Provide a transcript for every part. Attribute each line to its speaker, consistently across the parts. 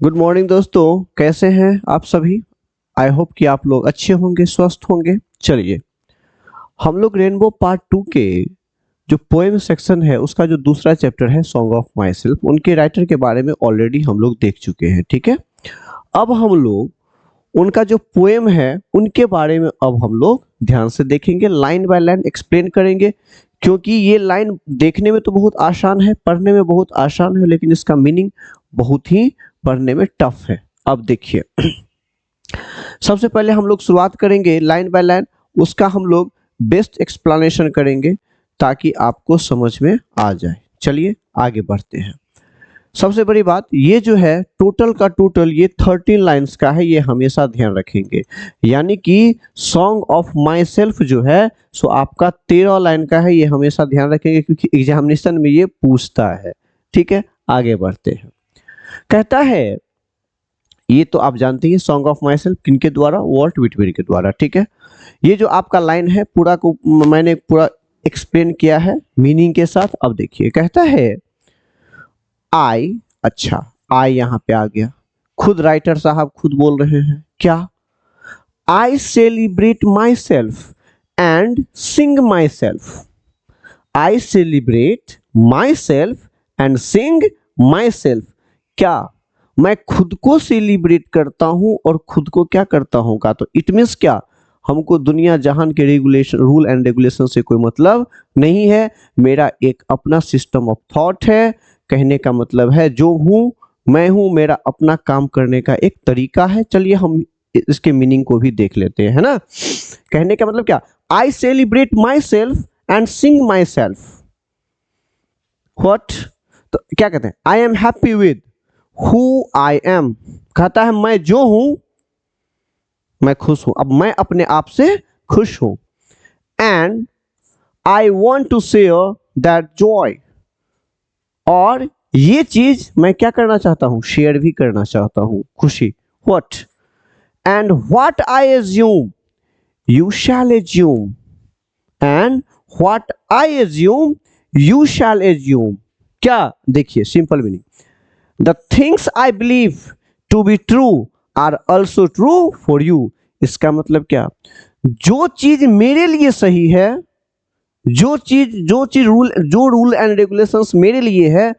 Speaker 1: Good morning दोस्तों, कैसे हैं आप सभी। आई होप कि आप लोग अच्छे होंगे, स्वस्थ होंगे। चलिए, हम लोग रेनबो पार्ट 2 के जो पोएम सेक्शन है उसका जो दूसरा चैप्टर है सॉन्ग ऑफ माई सेल्फ, उनके राइटर के बारे में ऑलरेडी हम लोग देख चुके हैं। ठीक है, अब हम लोग उनका जो पोएम है उनके बारे में अब हम लोग ध्यान से देखेंगे, लाइन बाय लाइन एक्सप्लेन करेंगे। क्योंकि ये लाइन देखने में तो बहुत आसान है, पढ़ने में बहुत आसान है, लेकिन इसका मीनिंग बहुत ही पढ़ने में टफ है। अब देखिए, सबसे पहले हम लोग शुरुआत करेंगे लाइन बाय लाइन, उसका हम लोग बेस्ट एक्सप्लेनेशन करेंगे ताकि आपको समझ में आ जाए। चलिए आगे बढ़ते हैं। सबसे बड़ी बात, ये जो है टोटल का टोटल ये 13 लाइंस का है, ये हमेशा ध्यान रखेंगे। यानी कि सॉन्ग ऑफ माई सेल्फ जो है सो आपका 13 लाइन का है, ये हमेशा ध्यान रखेंगे क्योंकि एग्जामिनेशन में ये पूछता है। ठीक है, आगे बढ़ते हैं। कहता है, ये तो आप जानते हैं सॉन्ग ऑफ माई सेल्फ किनके द्वारा, वॉल्ट व्हिटमैन के द्वारा। ठीक है, ये जो आपका लाइन है पूरा को मैंने पूरा एक्सप्लेन किया है मीनिंग के साथ। अब देखिए, कहता है आई, अच्छा आई यहाँ पे आ गया, खुद राइटर साहब खुद बोल रहे हैं क्या, I celebrate my self and Singh my self. I celebrate my self and Singh my self. क्या मैं खुद को सेलिब्रेट करता हूं और खुद को क्या करता हूं का, तो इट मीन्स क्या, हमको दुनिया जहान के रेगुलेशन, रूल एंड रेगुलेशन से कोई मतलब नहीं है। मेरा एक अपना सिस्टम ऑफ थॉट है। कहने का मतलब है जो हूं मैं हूं, मेरा अपना काम करने का एक तरीका है। चलिए हम इसके मीनिंग को भी देख लेते हैं, है ना। कहने का मतलब क्या, I celebrate my self and Singh my self. What, तो क्या कहते हैं, I am happy with who I am. कहता है मैं जो हूं मैं खुश हूं, अब मैं अपने आप से खुश हूं। And I want to share that joy, और ये चीज मैं क्या करना चाहता हूं, शेयर भी करना चाहता हूं, खुशी। What, and what I assume you shall assume, and what I assume you shall assume. क्या, देखिए simple meaning, the things I believe to be true are also true for you. इसका मतलब क्या, जो चीज मेरे लिए सही है, जो चीज रूल एंड रेगुलेशंस मेरे लिए है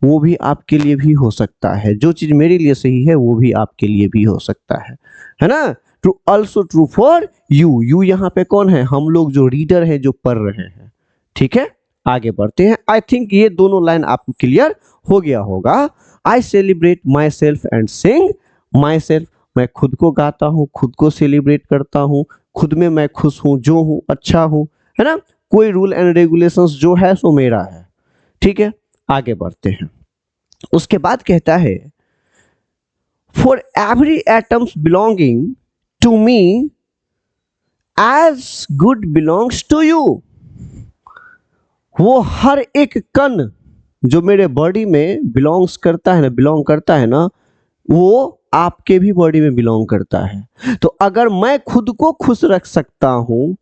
Speaker 1: वो भी आपके लिए भी हो सकता है। जो चीज मेरे लिए सही है वो भी आपके लिए भी हो सकता है ना। True also true for you. You यहाँ पे कौन है, हम लोग जो रीडर है, जो पढ़ रहे हैं। ठीक है, आगे बढ़ते हैं। आई थिंक ये दोनों लाइन आपको क्लियर हो गया होगा। I celebrate my self and Singh my self. मैं खुद को गाता हूँ, खुद को सेलिब्रेट करता हूँ, खुद में मैं खुश हूँ, जो हूँ अच्छा हूँ, है ना। कोई रूल एंड रेगुलेशंस जो है सो मेरा है। ठीक है, आगे बढ़ते हैं। उसके बाद कहता है, for every atoms belonging to me as good belongs to you. वो हर एक कण जो मेरे बॉडी में बिलोंग्स करता है ना, बिलोंग करता है ना, वो आपके भी बॉडी में बिलोंग करता है। तो अगर मैं खुद को खुश रख सकता हूं,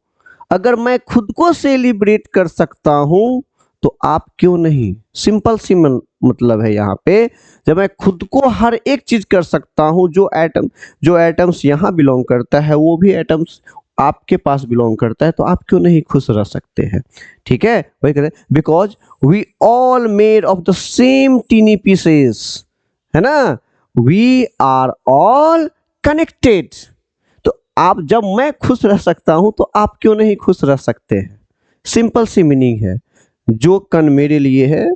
Speaker 1: अगर मैं खुद को सेलिब्रेट कर सकता हूं, तो आप क्यों नहीं। सिंपल सी मतलब है यहाँ पे, जब मैं खुद को हर एक चीज कर सकता हूं, जो एटम्स यहाँ बिलोंग करता है वो भी एटम्स आपके पास बिलोंग करता है, तो आप क्यों नहीं खुश रह सकते हैं। ठीक है, वही कहते हैं, because we all made of the same tiny pieces, है ना, वी आर ऑल कनेक्टेड। तो आप, जब मैं खुश रह सकता हूं तो आप क्यों नहीं खुश रह सकते हैं। सिंपल सी मीनिंग है, जो कण मेरे लिए है,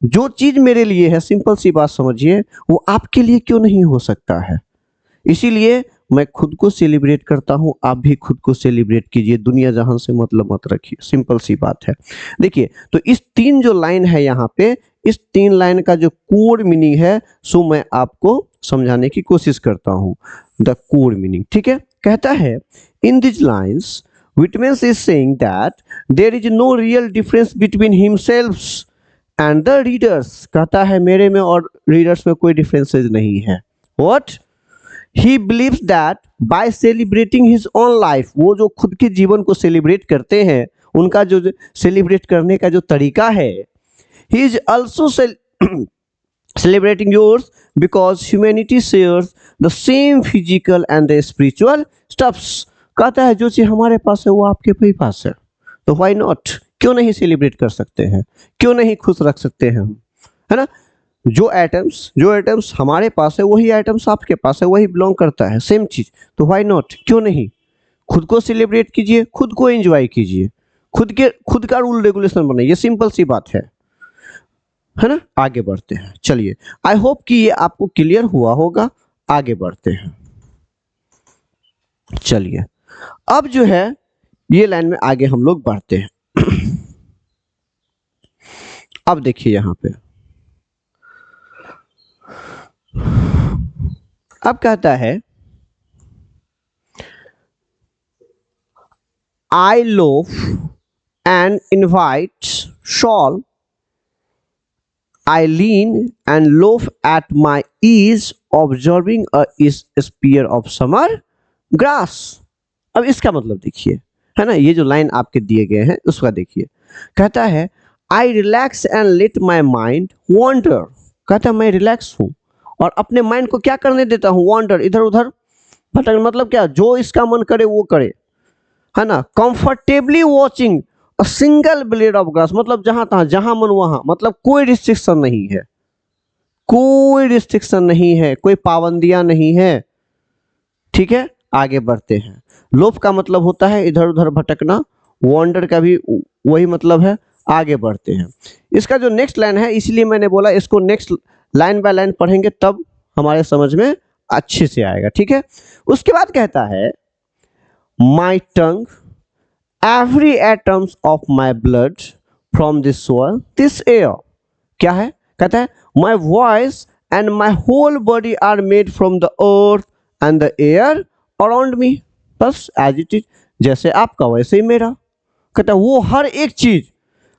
Speaker 1: जो चीज मेरे लिए है, सिंपल सी बात समझिए, वो आपके लिए क्यों नहीं हो सकता है। इसीलिए मैं खुद को सेलिब्रेट करता हूं, आप भी खुद को सेलिब्रेट कीजिए, दुनिया जहां से मतलब मत रखिए। सिंपल सी बात है। देखिए, तो इस 3 जो लाइन है यहाँ पे, इस 3 लाइन का जो कोर मीनिंग है सो मैं आपको समझाने की कोशिश करता हूं, द कोर मीनिंग। ठीक है, कहता है, in this lines Whitman is saying that there is no real difference between himself and the readers। कहता है मेरे में और रीडर्स में कोई डिफरेंसेस नहीं है। What? He believes that by celebrating his own life, वो जो खुद के जीवन को सेलिब्रेट करते हैं, उनका जो सेलिब्रेट करने का जो तरीका है, he is also celebrating yours because humanity shares the same physical and the spiritual stuffs। कहता है जो चीज हमारे पास है वो आपके भी पास है, तो व्हाई नॉट, क्यों नहीं सेलिब्रेट कर सकते हैं, क्यों नहीं खुश रख सकते हैं हम, है ना। जो एटम्स हमारे पास है वही एटम्स आपके पास है, वही बिलोंग करता है, सेम चीज, तो व्हाई नॉट, क्यों नहीं। खुद को सेलिब्रेट कीजिए, खुद को एंजॉय कीजिए, खुद का रूल रेगुलेशन बनाइए, सिंपल सी बात है ना। आगे बढ़ते हैं, चलिए, आई होप कि ये आपको क्लियर हुआ होगा। आगे बढ़ते हैं, चलिए, अब जो है ये लाइन में आगे हम लोग बढ़ते हैं। अब देखिए यहां पे अब कहता है I loaf and invite soul, I lean and loaf at my ease, observing a spear of summer grass। अब इसका मतलब देखिए, है ना, ये जो लाइन आपके दिए गए हैं उसका देखिए। कहता है I relax and let my mind wander. कहता है मैं रिलैक्स हूँ और अपने माइंड को क्या करने देता हूँ, वॉन्डर, इधर उधर भटक, मतलब क्या, जो इसका मन करे वो करे, है ना। Comfortably watching a single blade of grass, मतलब जहां तहां, जहां मन वहां, मतलब कोई रिस्ट्रिक्शन नहीं है, कोई रिस्ट्रिक्शन नहीं है, कोई पाबंदियां नहीं है, ठीक है। आगे बढ़ते हैं। लोभ का मतलब होता है इधर उधर भटकना, वॉन्डर का भी वही मतलब है। आगे बढ़ते हैं, इसका जो नेक्स्ट लाइन है, इसलिए मैंने बोला इसको नेक्स्ट लाइन बाय लाइन पढ़ेंगे तब हमारे समझ में अच्छे से आएगा, ठीक है। उसके बाद कहता है माई टंग every atoms of my blood from this soil this air। क्या है, कहता है my voice and my whole body are made from the earth and the air around me। बस as it is, जैसे आपका वैसे ही मेरा। कहता है वो हर एक चीज,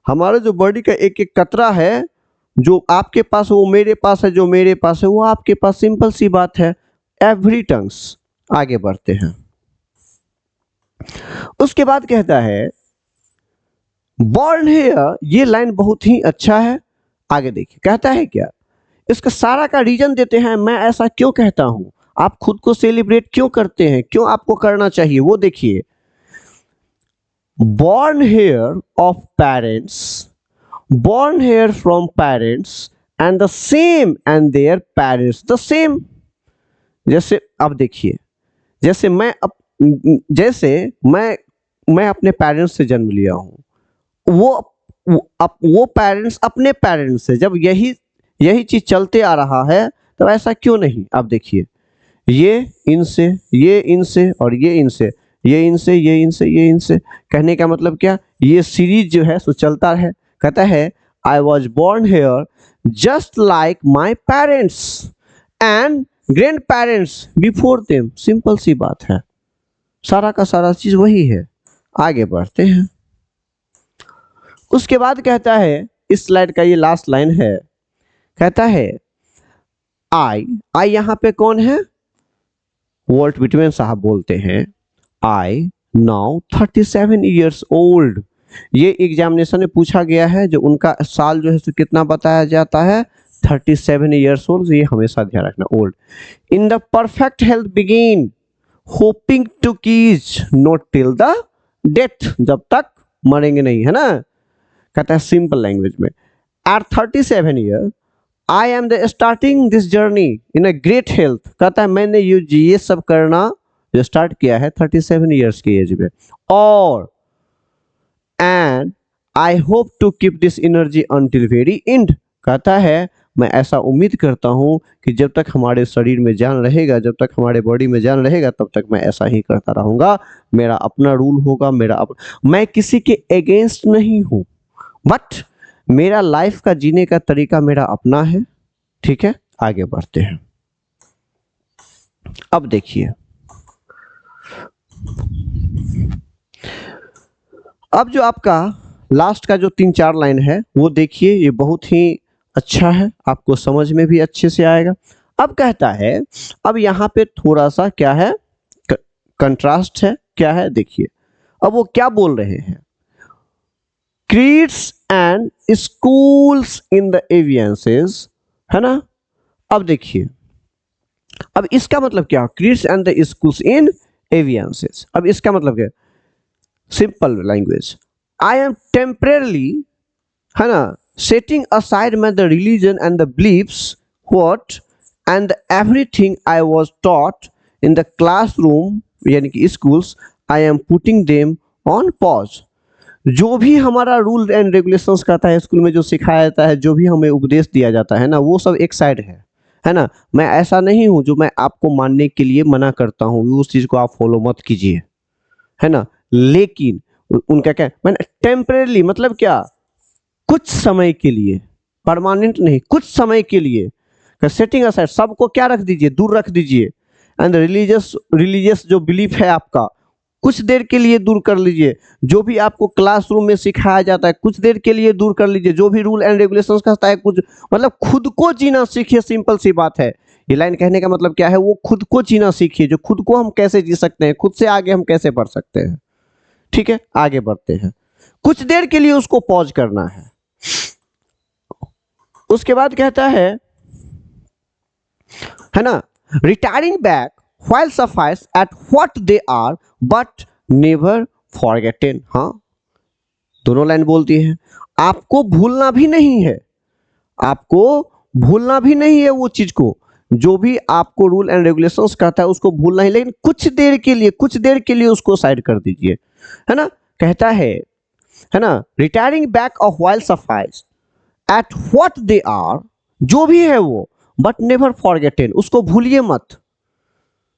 Speaker 1: हमारा जो बॉडी का एक एक कतरा है, जो आपके पास वो मेरे पास है, जो मेरे पास है वो आपके पास, सिंपल सी बात है। Every tongues. आगे बढ़ते हैं, उसके बाद कहता है बॉर्न हेयर। ये लाइन बहुत ही अच्छा है। आगे देखिए कहता है क्या, इसका सारा का रीजन देते हैं, मैं ऐसा क्यों कहता हूं, आप खुद को सेलिब्रेट क्यों करते हैं, क्यों आपको करना चाहिए, वो देखिए। Born hair of parents, born hair from parents and the same and their parents the same. जैसे अब देखिए, जैसे मैं अपने पेरेंट्स से जन्म लिया हूँ, वो पेरेंट्स अपने पेरेंट्स से, जब यही यही चीज चलते आ रहा है, तो ऐसा क्यों नहीं। आप देखिए, ये इनसे, ये इनसे, और ये इनसे, ये इनसे, ये इनसे, ये इनसे, कहने का मतलब क्या, ये सीरीज जो है सो चलता है। कहता है I was born here just like my parents and grandparents before them. Simple सी बात है, सारा का सारा चीज वही है। आगे बढ़ते हैं, उसके बाद कहता है, इस स्लाइड का ये लास्ट लाइन है, कहता है आई यहां पे कौन है, वॉल्ट विटमैन साहब बोलते हैं आई नाउ 37 ईयर्स ओल्ड। ये एग्जामिनेशन में पूछा गया है, जो उनका साल जो है तो कितना बताया जाता है, 37 ईयर्स ओल्ड। ये हमेशा ध्यान रखना, old. In the perfect health begin hoping to keys not till the death, जब तक मरेंगे नहीं, है ना। कहता है सिंपल लैंग्वेज में, at 37 year I am the starting this journey in a great health. कहता है मैंने ये सब करना जो स्टार्ट किया है 37 ईयर्स की एज में, और and I hope to keep this energy until very end. कहता है मैं ऐसा उम्मीद करता हूं कि जब तक हमारे शरीर में जान रहेगा, जब तक हमारे बॉडी में जान रहेगा, तब तक मैं ऐसा ही करता रहूंगा। मेरा अपना रूल होगा, मैं किसी के अगेंस्ट नहीं हूं, बट मेरा लाइफ का जीने का तरीका मेरा अपना है, ठीक है। आगे बढ़ते हैं, अब देखिए, अब जो आपका लास्ट का जो 3-4 लाइन है वो देखिए, ये बहुत ही अच्छा है, आपको समझ में भी अच्छे से आएगा। अब कहता है, अब यहाँ पे थोड़ा सा क्या है, कंट्रास्ट है, क्या है देखिए। अब वो क्या बोल रहे हैं, creeds and schools in the abeyances, है ना, अब देखिए, अब इसका मतलब क्या, kids and the schools in abeyances. अब इसका मतलब क्या, simple language, I am temporarily, है ना, setting aside my the religion and the beliefs what and everything I was taught in the classroom यानी कि schools, I am putting them on pause. जो भी हमारा रूल एंड रेगुलेशंस कहता है school में, जो सिखाया जाता है, जो भी हमें उपदेश दिया जाता है ना, वो सब एक साइड है ना। मैं ऐसा नहीं हूं जो मैं आपको मानने के लिए मना करता हूं, उस चीज को आप फॉलो मत कीजिए, है ना। लेकिन उनका क्या, मैंने टेम्परेली मतलब क्या, कुछ समय के लिए, परमानेंट नहीं, कुछ समय के लिए, सेटिंग असाइड, सबको क्या रख दीजिए, दूर रख दीजिए। एंड रिलीजियस जो बिलीफ है आपका, कुछ देर के लिए दूर कर लीजिए। जो भी आपको क्लासरूम में सिखाया जाता है, कुछ देर के लिए दूर कर लीजिए। जो भी रूल एंड रेगुलेशंस कहता है, कुछ मतलब खुद को जीना सीखिए, सिंपल सी बात है। ये लाइन कहने का मतलब क्या है, वो खुद को जीना सीखिए, जो खुद को हम कैसे जी सकते हैं, खुद से आगे हम कैसे बढ़ सकते हैं। ठीक है, आगे बढ़ते हैं। कुछ देर के लिए उसको पॉज करना है। उसके बाद कहता है ना, retiring back while suffice at what they are but never forgotten। हाँ, दोनों लाइन बोलती है, आपको भूलना भी नहीं है, आपको भूलना भी नहीं है वो चीज को, जो भी आपको रूल एंड रेगुलेशंस कहता है उसको भूलना ही, लेकिन कुछ देर के लिए, कुछ देर के लिए उसको साइड कर दीजिए, है ना। कहता है ना, retiring back of while suffice at what they are, जो भी है वो, बट नेवर फॉरगेटन, उसको भूलिए मत,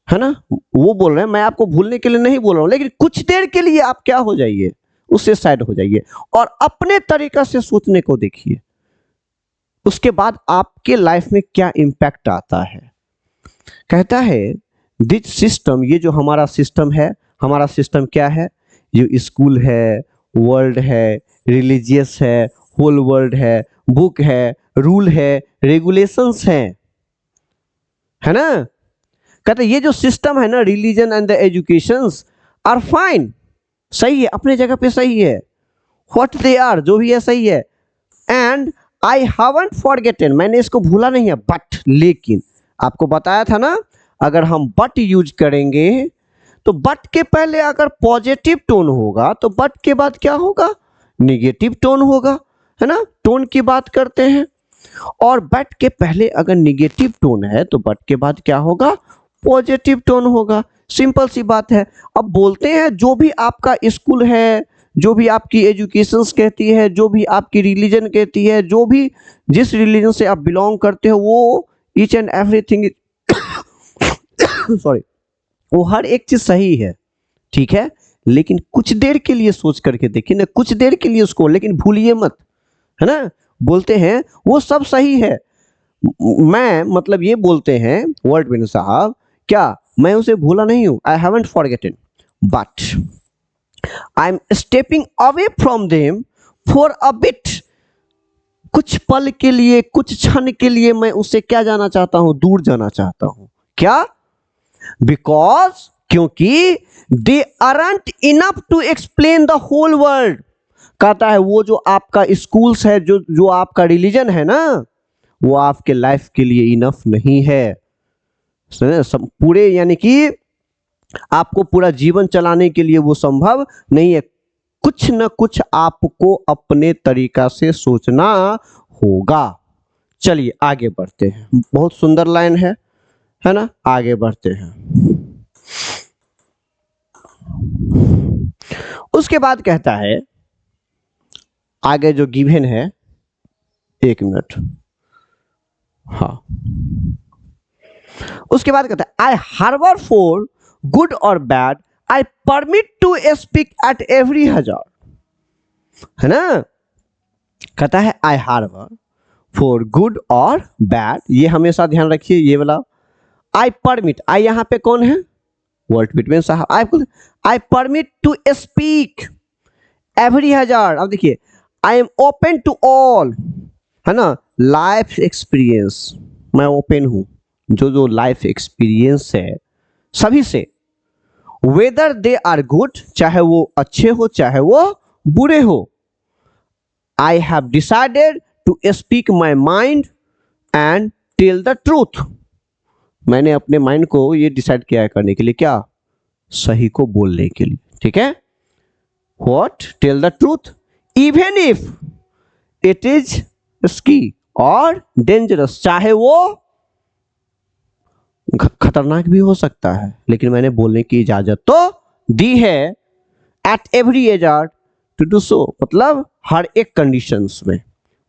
Speaker 1: है ना। वो बोल रहे हैं, मैं आपको भूलने के लिए नहीं बोल रहा हूं, लेकिन कुछ देर के लिए आप क्या हो जाइए, उससे साइड हो जाइए और अपने तरीका से सोचने को देखिए। उसके बाद आपके लाइफ में क्या इंपैक्ट आता है। कहता है दिस सिस्टम, ये जो हमारा सिस्टम है, हमारा सिस्टम क्या है, जो स्कूल है, वर्ल्ड है, रिलीजियस है, होल वर्ल्ड है, बुक है, रूल है, रेगुलेशंस है ना। कहते ये जो सिस्टम है ना, religion and the educations are fine, सही है, अपने जगह पे सही है। व्हाट दे आर, जो भी है सही है। एंड आई हैवंट फॉरगेटन, मैंने इसको भूला नहीं है, बट, लेकिन आपको बताया था ना, अगर हम बट यूज करेंगे तो बट के पहले अगर पॉजिटिव टोन होगा तो बट के बाद क्या होगा, निगेटिव टोन होगा, है ना। टोन की बात करते हैं, और बट के पहले अगर निगेटिव टोन है तो बट के बाद क्या होगा, पॉजिटिव टोन होगा। सिंपल सी बात है। अब बोलते हैं जो भी आपका स्कूल है, जो भी आपकी एजुकेशंस कहती है, जो भी आपकी रिलीजन कहती है, जो भी जिस रिलीजन से आप बिलोंग करते हो, वो ईच एंड एवरीथिंग सॉरी, वो हर एक चीज सही है, ठीक है। लेकिन कुछ देर के लिए सोच करके देखिए ना, कुछ देर के लिए उसको, लेकिन भूलिए मत, है ना। बोलते हैं वो सब सही है, मैं मतलब ये बोलते हैं वर्ल्ड विनर साहब, क्या मैं उसे भूला नहीं हूं, I haven't forgotten, but I am stepping away from them for a bit, कुछ पल के लिए, कुछ क्षण के लिए मैं उससे क्या जाना चाहता हूं, दूर जाना चाहता हूं। क्या, बिकॉज, क्योंकि they aren't enough to explain the whole world. कहता है वो जो आपका स्कूल्स है, जो आपका रिलीजन है ना, वो आपके लाइफ के लिए इनफ नहीं है, पूरे यानी कि आपको पूरा जीवन चलाने के लिए वो संभव नहीं है। कुछ न कुछ आपको अपने तरीका से सोचना होगा। चलिए आगे बढ़ते हैं, बहुत सुंदर लाइन है ना, आगे बढ़ते हैं। उसके बाद कहता है, आगे जो गिवन है, एक मिनट, हाँ, उसके बाद कहता है आई हार्बर फॉर गुड और bad, I permit to speak at every hazard, है ना। कहता है आई हार्बर फॉर गुड और बैड, ये हमेशा ध्यान रखिए, ये वाला आई परमिट, आई यहां पे कौन है, वर्ल्ड विटमैन साहब, I permit to speak every hazard. अब देखिए, I am open to all, है ना, लाइफ एक्सपीरियंस, मैं ओपन हूं, जो लाइफ एक्सपीरियंस है सभी से, वेदर दे आर गुड, चाहे वो अच्छे हो चाहे वो बुरे हो। I have decided to speak my mind and tell the truth, मैंने अपने माइंड को ये डिसाइड किया है करने के लिए, क्या, सही को बोलने के लिए, ठीक है। What, tell the truth even if it is risky और डेंजरस, चाहे वो खतरनाक भी हो सकता है, लेकिन मैंने बोलने की इजाजत तो दी है। At every age or to do so, मतलब हर एक कंडीशंस में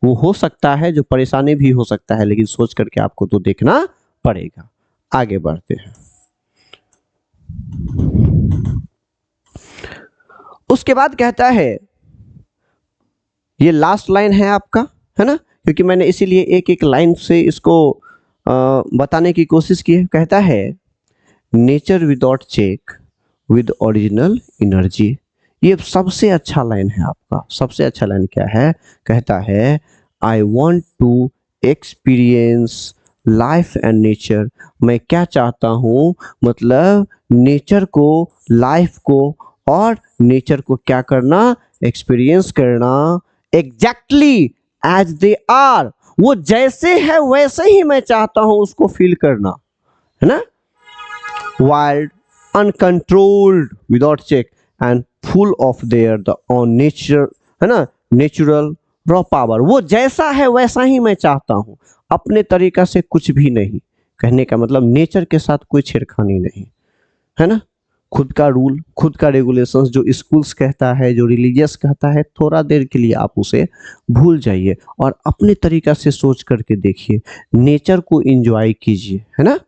Speaker 1: वो हो सकता है, जो परेशानी भी हो सकता है, लेकिन सोच करके आपको तो देखना पड़ेगा। आगे बढ़ते हैं। उसके बाद कहता है, ये लास्ट लाइन है आपका, है ना, क्योंकि मैंने इसीलिए एक एक लाइन से इसको बताने की कोशिश की है। कहता है, nature without check with original energy, ये सबसे अच्छा लाइन है आपका। सबसे अच्छा लाइन क्या है? कहता है, I want to experience life and nature, मैं क्या चाहता हूँ, मतलब नेचर को, लाइफ को और नेचर को क्या करना, एक्सपीरियंस करना, एग्जैक्टली एज दे आर, वो जैसे है वैसे ही मैं चाहता हूं उसको फील करना, है ना। Wild, uncontrolled, without check and full of their the own nature, है ना, नेचुरल रॉ पावर, वो जैसा है वैसा ही मैं चाहता हूं, अपने तरीका से कुछ भी नहीं। कहने का मतलब नेचर के साथ कोई छेड़खानी नहीं, है ना। खुद का रूल, खुद का रेगुलेशंस, जो स्कूल्स कहता है, जो रिलीजियस कहता है, थोड़ा देर के लिए आप उसे भूल जाइए और अपने तरीका से सोच करके देखिए, नेचर को एंजॉय कीजिए, है ना।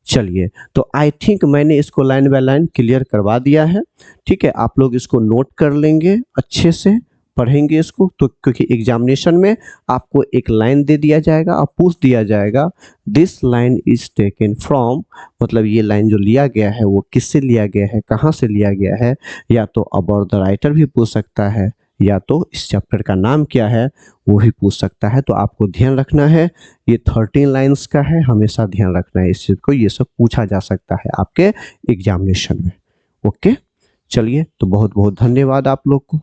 Speaker 1: चलिए, तो आई थिंक मैंने इसको लाइन बाय लाइन क्लियर करवा दिया है, ठीक है। आप लोग इसको नोट कर लेंगे, अच्छे से पढ़ेंगे इसको, तो क्योंकि एग्जामिनेशन में आपको एक लाइन दे दिया जाएगा और पूछ दिया जाएगा, this line is taken from, मतलब ये लाइन जो लिया गया है वो किससे लिया गया है, कहाँ से लिया गया है, या तो अबाउट द राइटर भी पूछ सकता है, या तो इस चैप्टर का नाम क्या है वो भी पूछ सकता है। तो आपको ध्यान रखना है, ये 13 लाइन्स का है, हमेशा ध्यान रखना है इस चीज़ को, ये सब पूछा जा सकता है आपके एग्जामिनेशन में। ओके, चलिए, तो बहुत बहुत धन्यवाद आप लोग को।